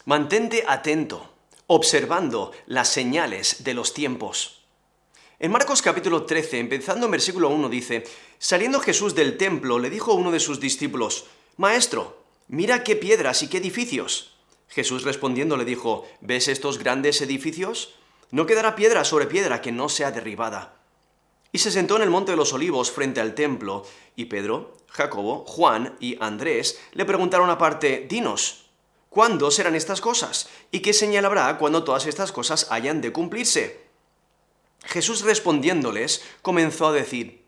Mantente atento, observando las señales de los tiempos. En Marcos capítulo 13, empezando en versículo 1, dice: Saliendo Jesús del templo, le dijo a uno de sus discípulos: Maestro, mira qué piedras y qué edificios. Jesús respondiendo le dijo: ¿Ves estos grandes edificios? No quedará piedra sobre piedra que no sea derribada. Y se sentó en el monte de los olivos frente al templo, y Pedro, Jacobo, Juan y Andrés le preguntaron aparte: Dinos, ¿cuándo serán estas cosas? ¿Y qué señal habrá cuando todas estas cosas hayan de cumplirse? Jesús respondiéndoles, comenzó a decir: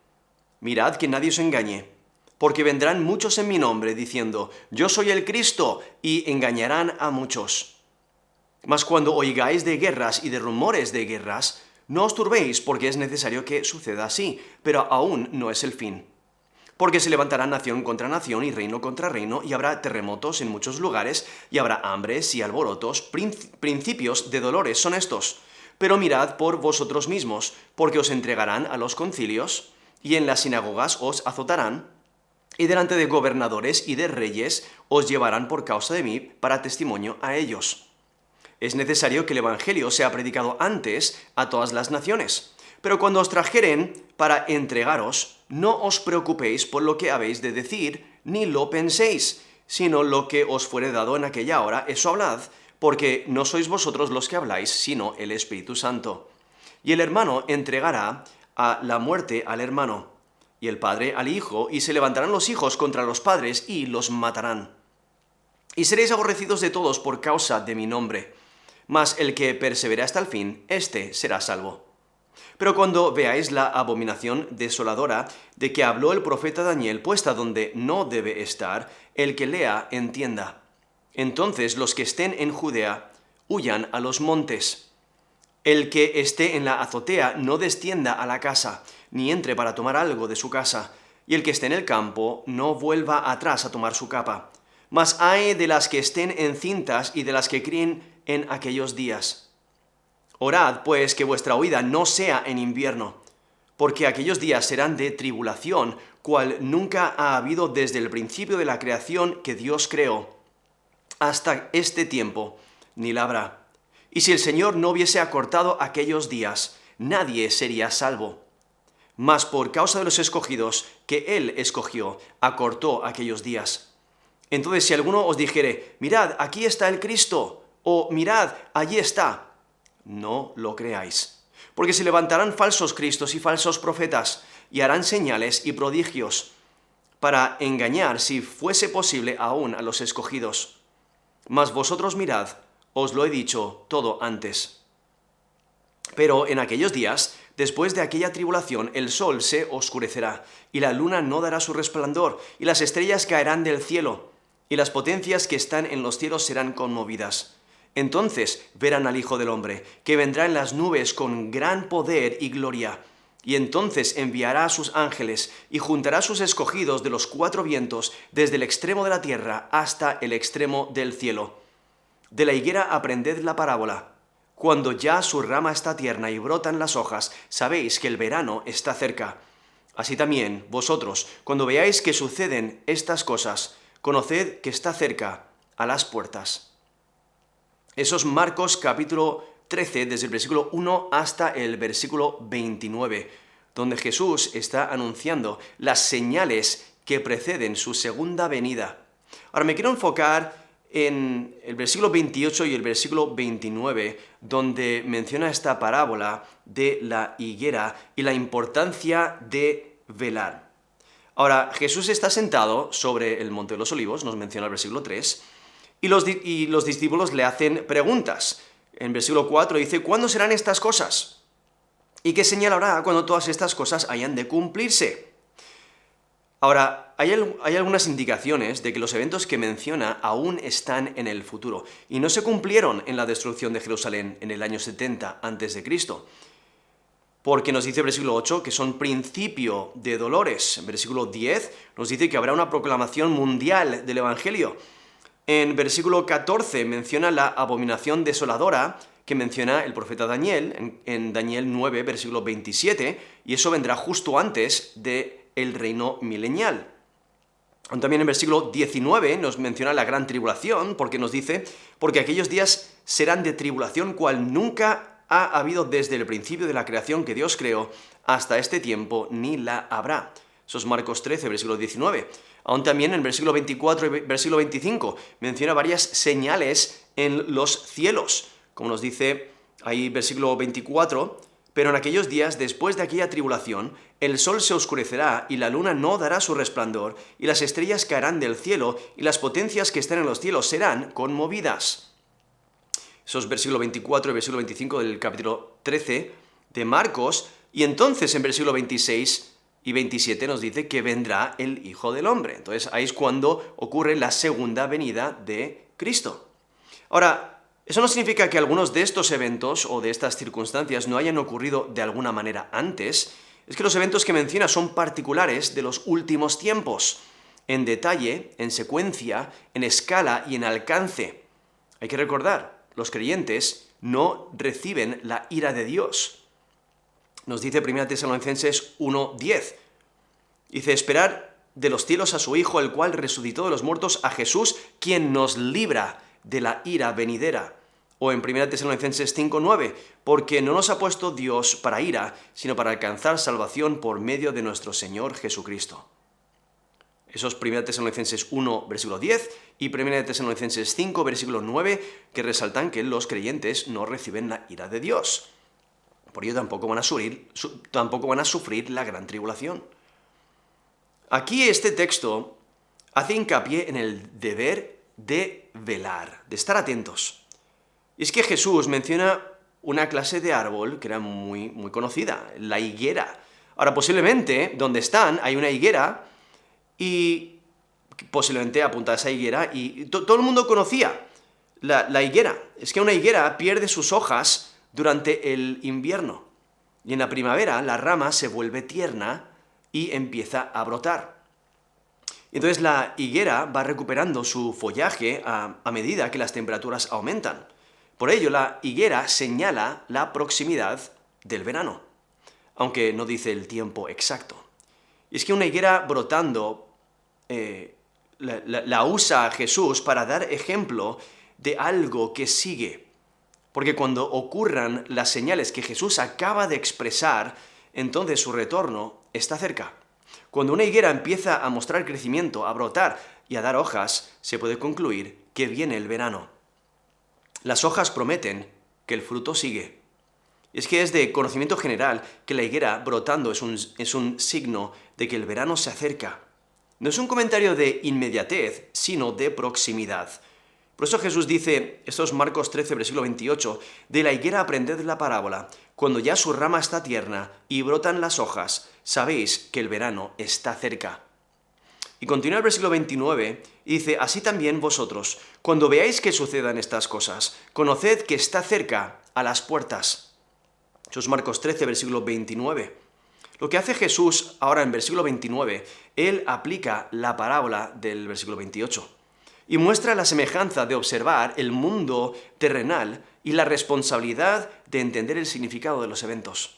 Mirad que nadie os engañe, porque vendrán muchos en mi nombre, diciendo: Yo soy el Cristo, y engañarán a muchos. Mas cuando oigáis de guerras y de rumores de guerras, no os turbéis, porque es necesario que suceda así, pero aún no es el fin. Porque se levantará nación contra nación y reino contra reino, y habrá terremotos en muchos lugares, y habrá hambres y alborotos, principios de dolores son estos. Pero mirad por vosotros mismos, porque os entregarán a los concilios, y en las sinagogas os azotarán, y delante de gobernadores y de reyes os llevarán por causa de mí para testimonio a ellos. Es necesario que el Evangelio sea predicado antes a todas las naciones. Pero cuando os trajeren para entregaros, no os preocupéis por lo que habéis de decir, ni lo penséis, sino lo que os fuere dado en aquella hora, eso hablad, porque no sois vosotros los que habláis, sino el Espíritu Santo. Y el hermano entregará a la muerte al hermano, y el padre al hijo, y se levantarán los hijos contra los padres, y los matarán. Y seréis aborrecidos de todos por causa de mi nombre. Mas el que persevere hasta el fin, éste será salvo. Pero cuando veáis la abominación desoladora de que habló el profeta Daniel, puesta donde no debe estar, el que lea entienda. Entonces los que estén en Judea huyan a los montes. El que esté en la azotea no descienda a la casa, ni entre para tomar algo de su casa, y el que esté en el campo no vuelva atrás a tomar su capa. Mas ay de las que estén encintas y de las que críen en aquellos días. Orad, pues, que vuestra huida no sea en invierno, porque aquellos días serán de tribulación, cual nunca ha habido desde el principio de la creación que Dios creó, hasta este tiempo, ni la habrá. Y si el Señor no hubiese acortado aquellos días, nadie sería salvo. Mas por causa de los escogidos que Él escogió, acortó aquellos días. Entonces, si alguno os dijere: mirad, aquí está el Cristo, o mirad, allí está, no lo creáis. Porque se levantarán falsos cristos y falsos profetas, y harán señales y prodigios, para engañar, si fuese posible, aún a los escogidos. Mas vosotros mirad, os lo he dicho todo antes. Pero en aquellos días, después de aquella tribulación, el sol se oscurecerá, y la luna no dará su resplandor, y las estrellas caerán del cielo, y las potencias que están en los cielos serán conmovidas. Entonces verán al Hijo del Hombre, que vendrá en las nubes con gran poder y gloria. Y entonces enviará a sus ángeles, y juntará a sus escogidos de los cuatro vientos, desde el extremo de la tierra hasta el extremo del cielo. De la higuera aprended la parábola. Cuando ya su rama está tierna y brotan las hojas, sabéis que el verano está cerca. Así también, vosotros, cuando veáis que suceden estas cosas, conoced que está cerca, a las puertas. Eso es Marcos capítulo 13, desde el versículo 1 hasta el versículo 29, donde Jesús está anunciando las señales que preceden su segunda venida. Ahora me quiero enfocar en el versículo 28 y el versículo 29, donde menciona esta parábola de la higuera y la importancia de velar. Ahora, Jesús está sentado sobre el Monte de los Olivos, nos menciona el versículo 3, y los discípulos le hacen preguntas. En versículo 4 dice: ¿cuándo serán estas cosas? ¿Y qué señal habrá cuando todas estas cosas hayan de cumplirse? Ahora, hay algunas indicaciones de que los eventos que menciona aún están en el futuro y no se cumplieron en la destrucción de Jerusalén en el año 70 a.C., porque nos dice el versículo 8 que son principio de dolores. En versículo 10 nos dice que habrá una proclamación mundial del Evangelio. En versículo 14 menciona la abominación desoladora que menciona el profeta Daniel, en Daniel 9, versículo 27, y eso vendrá justo antes del reino milenial. También en versículo 19 nos menciona la gran tribulación, porque nos dice, porque aquellos días serán de tribulación cual nunca ha habido desde el principio de la creación que Dios creó hasta este tiempo, ni la habrá. Eso es Marcos 13, versículo 19. Aún también en versículo 24 y versículo 25 menciona varias señales en los cielos. Como nos dice ahí versículo 24, pero en aquellos días, después de aquella tribulación, el sol se oscurecerá y la luna no dará su resplandor, y las estrellas caerán del cielo, y las potencias que están en los cielos serán conmovidas. Eso es versículo 24 y versículo 25 del capítulo 13 de Marcos, y entonces en versículo 26 y 27 nos dice que vendrá el Hijo del Hombre. Entonces ahí es cuando ocurre la segunda venida de Cristo. Ahora, eso no significa que algunos de estos eventos o de estas circunstancias no hayan ocurrido de alguna manera antes. Es que los eventos que menciona son particulares de los últimos tiempos, en detalle, en secuencia, en escala y en alcance. Hay que recordar, los creyentes no reciben la ira de Dios. Nos dice 1 Tesalonicenses 1:10. Dice, esperar de los cielos a su Hijo, el cual resucitó de los muertos, a Jesús, quien nos libra de la ira venidera. O en 1 Tesalonicenses 5:9, porque no nos ha puesto Dios para ira, sino para alcanzar salvación por medio de nuestro Señor Jesucristo. Eso es 1 Tesalonicenses 1, versículo 10, y 1 Tesalonicenses 5, versículo 9, que resaltan que los creyentes no reciben la ira de Dios. Por ello tampoco van a sufrir la gran tribulación. Aquí este texto hace hincapié en el deber de velar, de estar atentos. Y es que Jesús menciona una clase de árbol que era muy conocida, la higuera. Ahora, posiblemente, donde están, hay una higuera y posiblemente apunta a esa higuera y todo el mundo conocía la higuera. Es que una higuera pierde sus hojas durante el invierno y en la primavera la rama se vuelve tierna y empieza a brotar. Entonces la higuera va recuperando su follaje a medida que las temperaturas aumentan. Por ello, la higuera señala la proximidad del verano, aunque no dice el tiempo exacto. Y es que una higuera brotando la usa Jesús para dar ejemplo de algo que sigue. Porque cuando ocurran las señales que Jesús acaba de expresar, entonces su retorno está cerca. Cuando una higuera empieza a mostrar crecimiento, a brotar y a dar hojas, se puede concluir que viene el verano. Las hojas prometen que el fruto sigue. Es que es de conocimiento general que la higuera brotando es un signo de que el verano se acerca. No es un comentario de inmediatez, sino de proximidad. Por eso Jesús dice, esto es Marcos 13, versículo 28, de la higuera aprended la parábola. Cuando ya su rama está tierna y brotan las hojas, sabéis que el verano está cerca. Y continúa el versículo 29 y dice, así también vosotros, cuando veáis que sucedan estas cosas, conoced que está cerca a las puertas. Eso es Marcos 13, versículo 29. Lo que hace Jesús ahora en versículo 29, él aplica la parábola del versículo 28 y muestra la semejanza de observar el mundo terrenal y la responsabilidad de entender el significado de los eventos.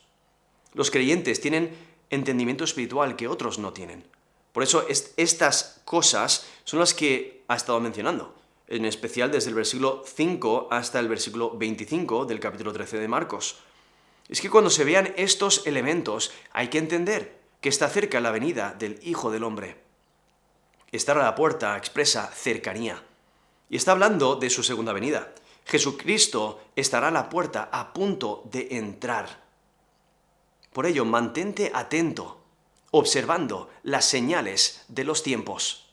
Los creyentes tienen entendimiento espiritual que otros no tienen. Por eso estas cosas son las que ha estado mencionando, en especial desde el versículo 5 hasta el versículo 25 del capítulo 13 de Marcos. Es que cuando se vean estos elementos hay que entender que está cerca la venida del Hijo del Hombre. Estar a la puerta expresa cercanía y está hablando de su segunda venida. Jesucristo estará a la puerta a punto de entrar. Por ello, mantente atento, observando las señales de los tiempos.